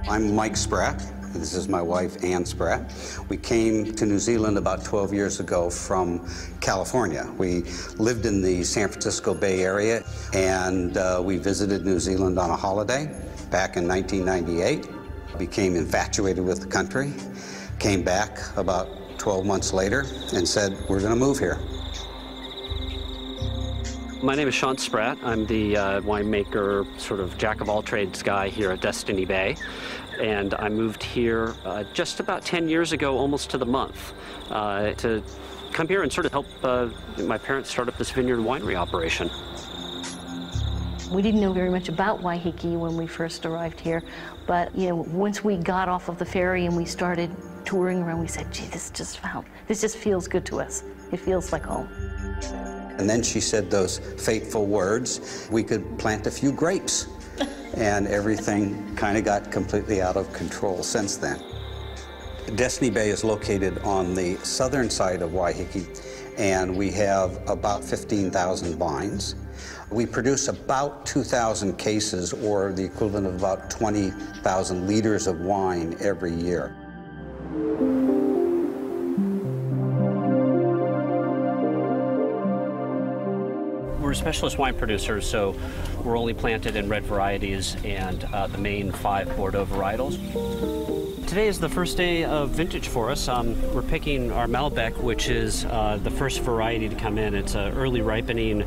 I'm Mike Spratt. This is my wife, Ann Spratt. We came to New Zealand about 12 years ago from California. We lived in the San Francisco Bay Area, and we visited New Zealand on a holiday back in 1998. Became infatuated with the country, came back about 12 months later and said, we're going to move here. My name is Sean Spratt. I'm the winemaker, sort of jack-of-all-trades guy here at Destiny Bay. And I moved here just about 10 years ago, almost to the month, to come here and sort of help my parents start up this vineyard winery operation. We didn't know very much about Waiheke when we first arrived here, but once we got off of the ferry and we started touring around, we said, gee, this just feels good to us. It feels like home. And then she said those fateful words, we could plant a few grapes. And everything kind of got completely out of control since then. Destiny Bay is located on the southern side of Waiheke, and we have about 15,000 vines. We produce about 2,000 cases, or the equivalent of about 20,000 liters of wine every year. We're a specialist wine producer, so we're only planted in red varieties and the main 5 Bordeaux varietals. Today is the first day of vintage for us. We're picking our Malbec, which is the first variety to come in. It's an early ripening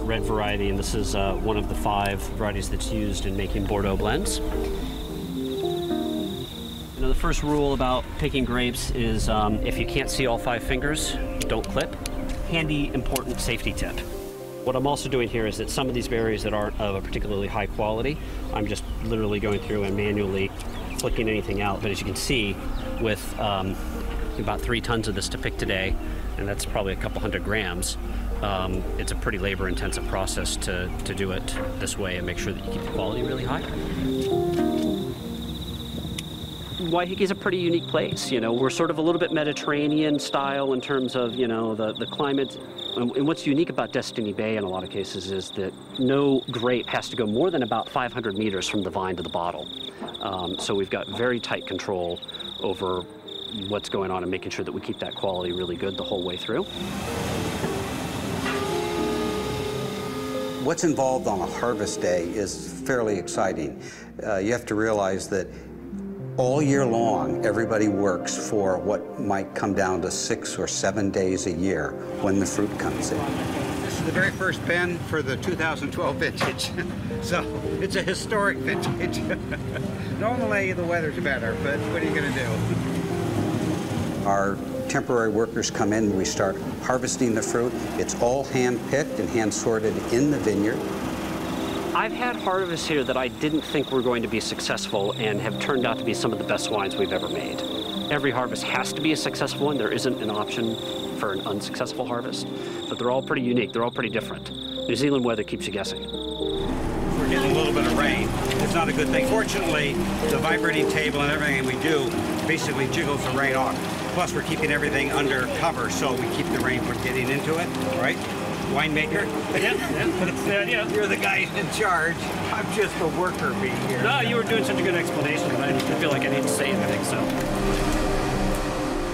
red variety, and this is one of the 5 varieties that's used in making Bordeaux blends. The first rule about picking grapes is if you can't see all 5 fingers, don't clip. Handy, important safety tip. What I'm also doing here is that some of these berries that aren't of a particularly high quality, I'm just literally going through and manually flicking anything out. But as you can see, with about 3 tons of this to pick today, and that's probably a couple hundred grams, it's a pretty labor-intensive process to do it this way and make sure that you keep the quality really high. Waiheke is a pretty unique place. We're sort of a little bit Mediterranean style in terms of, the climate. And what's unique about Destiny Bay in a lot of cases is that no grape has to go more than about 500 meters from the vine to the bottle. So we've got very tight control over what's going on and making sure that we keep that quality really good the whole way through. What's involved on a harvest day is fairly exciting. You have to realize that all year long, everybody works for what might come down to 6 or 7 days a year when the fruit comes in. This is the very first bin for the 2012 vintage, so it's a historic vintage. Normally the weather's better, but what are you going to do? Our temporary workers come in, we start harvesting the fruit. It's all hand-picked and hand-sorted in the vineyard. I've had harvests here that I didn't think were going to be successful and have turned out to be some of the best wines we've ever made. Every harvest has to be a successful one. There isn't an option for an unsuccessful harvest, but they're all pretty unique. They're all pretty different. New Zealand weather keeps you guessing. We're getting a little bit of rain. It's not a good thing. Fortunately, the vibrating table and everything we do basically jiggles the rain off. Plus, we're keeping everything under cover, so we keep the rain from getting into it, right? Winemaker? Yeah, that's the idea. You're the guy in charge. I'm just a worker being here. No, you were doing such a good explanation, and I didn't feel like I need to say anything, so.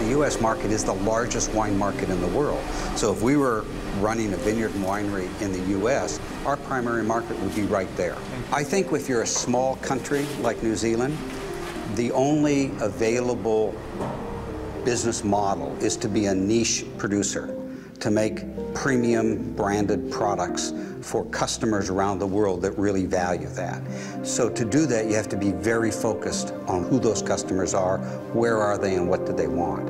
The U.S. market is the largest wine market in the world. So if we were running a vineyard and winery in the U.S., our primary market would be right there. I think if you're a small country like New Zealand, the only available business model is to be a niche producer, to make premium branded products for customers around the world that really value that. So to do that, you have to be very focused on who those customers are, where are they, and what do they want.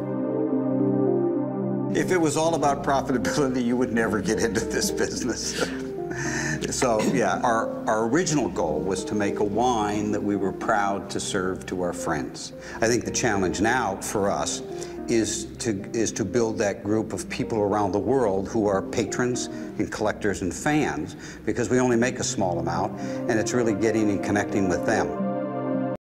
If it was all about profitability, you would never get into this business. So yeah, our original goal was to make a wine that we were proud to serve to our friends. I think the challenge now for us is to build that group of people around the world who are patrons and collectors and fans, because we only make a small amount, and it's really getting and connecting with them.